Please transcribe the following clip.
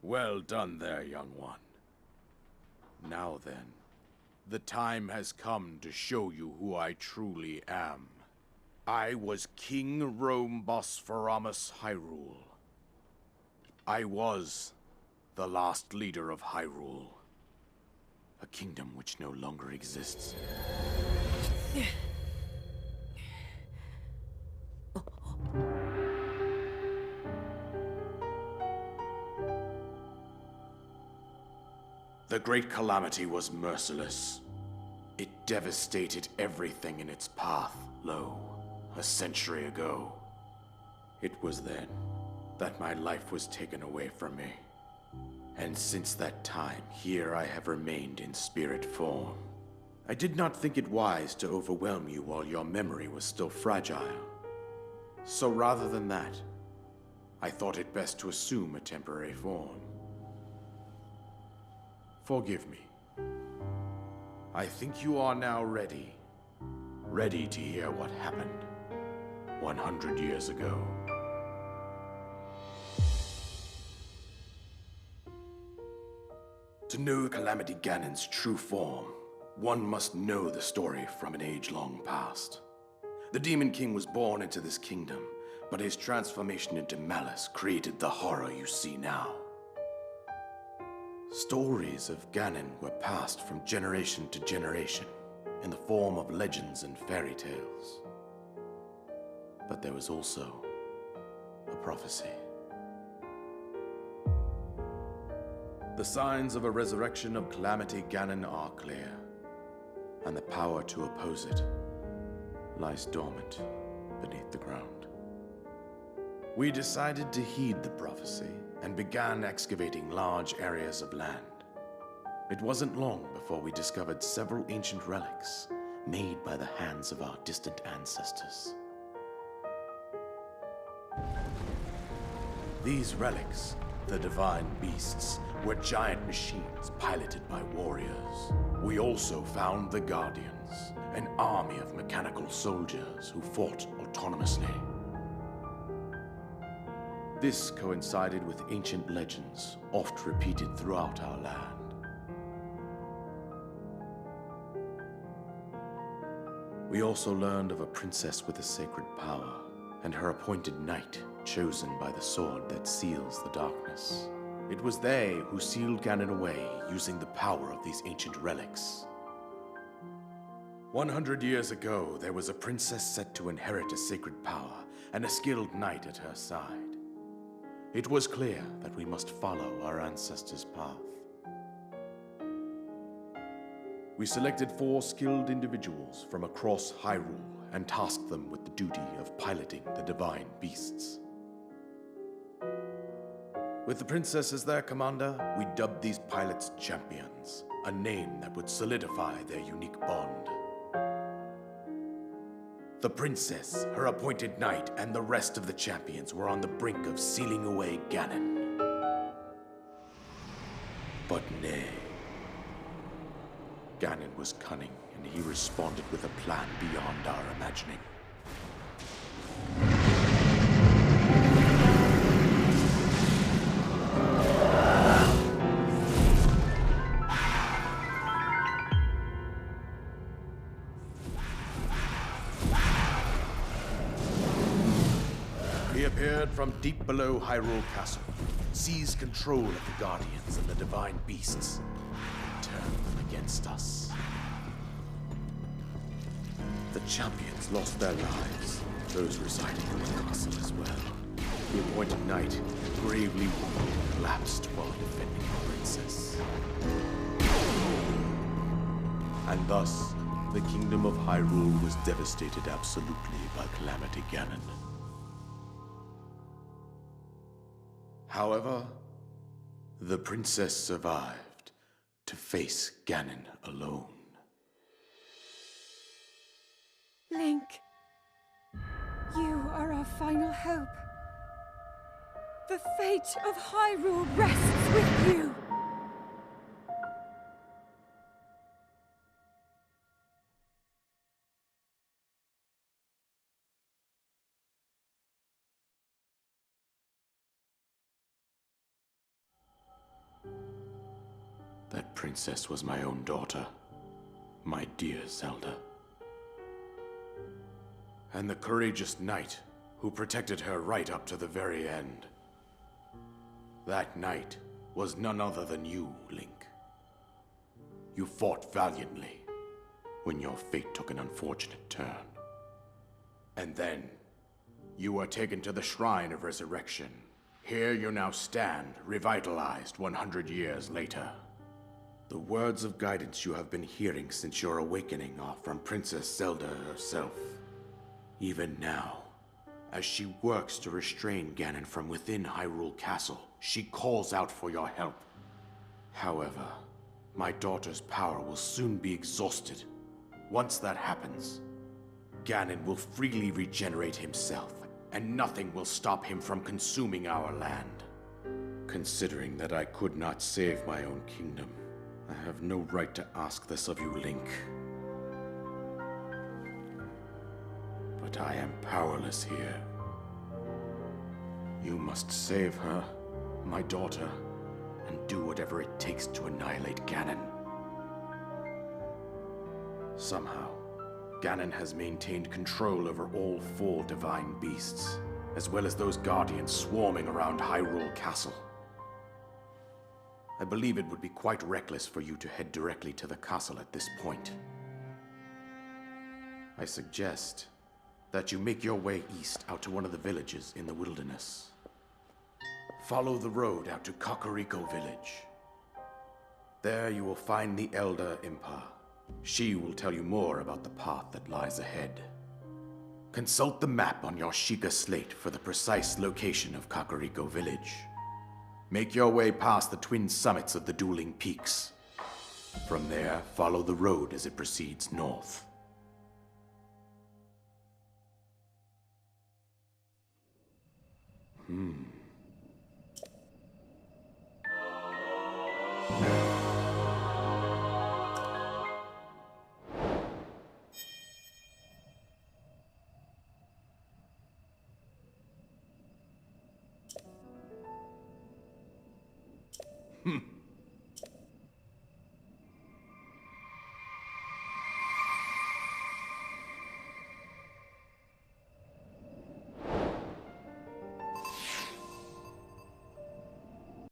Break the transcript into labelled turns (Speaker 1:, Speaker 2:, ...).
Speaker 1: Well done there, young one. Now then, the time has come to show you who I truly am. I was King Rome Bosphoramos Hyrule. I was the last leader of Hyrule. A kingdom which no longer exists. The Great Calamity was merciless. It devastated everything in its path, a century ago. It was then that my life was taken away from me. And since that time, here I have remained in spirit form. I did not think it wise to overwhelm you while your memory was still fragile. So rather than that, I thought it best to assume a temporary form. Forgive me. I think you are now ready. Ready to hear what happened 100 years ago. To know Calamity Ganon's true form, one must know the story from an age-long past. The Demon King was born into this kingdom, but his transformation into malice created the horror you see now. Stories of Ganon were passed from generation to generation in the form of legends and fairy tales. But there was also a prophecy. The signs of a resurrection of Calamity Ganon are clear, and the power to oppose it lies dormant beneath the ground. We decided to heed the prophecy and began excavating large areas of land. It wasn't long before we discovered several ancient relics made by the hands of our distant ancestors. These relics, the divine beasts, were giant machines piloted by warriors. We also found the Guardians, an army of mechanical soldiers who fought autonomously. This coincided with ancient legends, oft repeated throughout our land. We also learned of a princess with a sacred power, and her appointed knight, chosen by the sword that seals the darkness. It was they who sealed Ganon away using the power of these ancient relics. 100 years ago, there was a princess set to inherit a sacred power and a skilled knight at her side. It was clear that we must follow our ancestors' path. We selected 4 skilled individuals from across Hyrule and tasked them with the duty of piloting the divine beasts. With the princess as their commander, we dubbed these pilots champions, a name that would solidify their unique bond. The princess, her appointed knight, and the rest of the champions were on the brink of sealing away Ganon. But nay. Ganon was cunning, and he responded with a plan beyond our imagining. He appeared from deep below Hyrule Castle, seized control of the Guardians and the divine beasts, and turned them against us. The champions lost their lives, those residing in the castle as well. The appointed knight, gravely wounded, collapsed while defending the princess. And thus, the kingdom of Hyrule was devastated absolutely by Calamity Ganon. However, the princess survived to face Ganon alone.
Speaker 2: Link, you are our final hope. The fate of Hyrule rests with you.
Speaker 1: That princess was my own daughter. My dear Zelda. And the courageous knight who protected her right up to the very end. That knight was none other than you, Link. You fought valiantly when your fate took an unfortunate turn. And then, you were taken to the Shrine of Resurrection. Here you now stand, revitalized 100 years later. The words of guidance you have been hearing since your awakening are from Princess Zelda herself. Even now, as she works to restrain Ganon from within Hyrule Castle, she calls out for your help. However, my daughter's power will soon be exhausted. Once that happens, Ganon will freely regenerate himself, and nothing will stop him from consuming our land. Considering that I could not save my own kingdom, I have no right to ask this of you, Link. But I am powerless here. You must save her, my daughter, and do whatever it takes to annihilate Ganon. Somehow, Ganon has maintained control over all 4 divine beasts, as well as those guardians swarming around Hyrule Castle. I believe it would be quite reckless for you to head directly to the castle at this point. I suggest that you make your way east out to one of the villages in the wilderness. Follow the road out to Kakariko Village. There you will find the Elder Impa. She will tell you more about the path that lies ahead. Consult the map on your Sheikah slate for the precise location of Kakariko Village. Make your way past the twin summits of the dueling peaks. From there, follow the road as it proceeds north.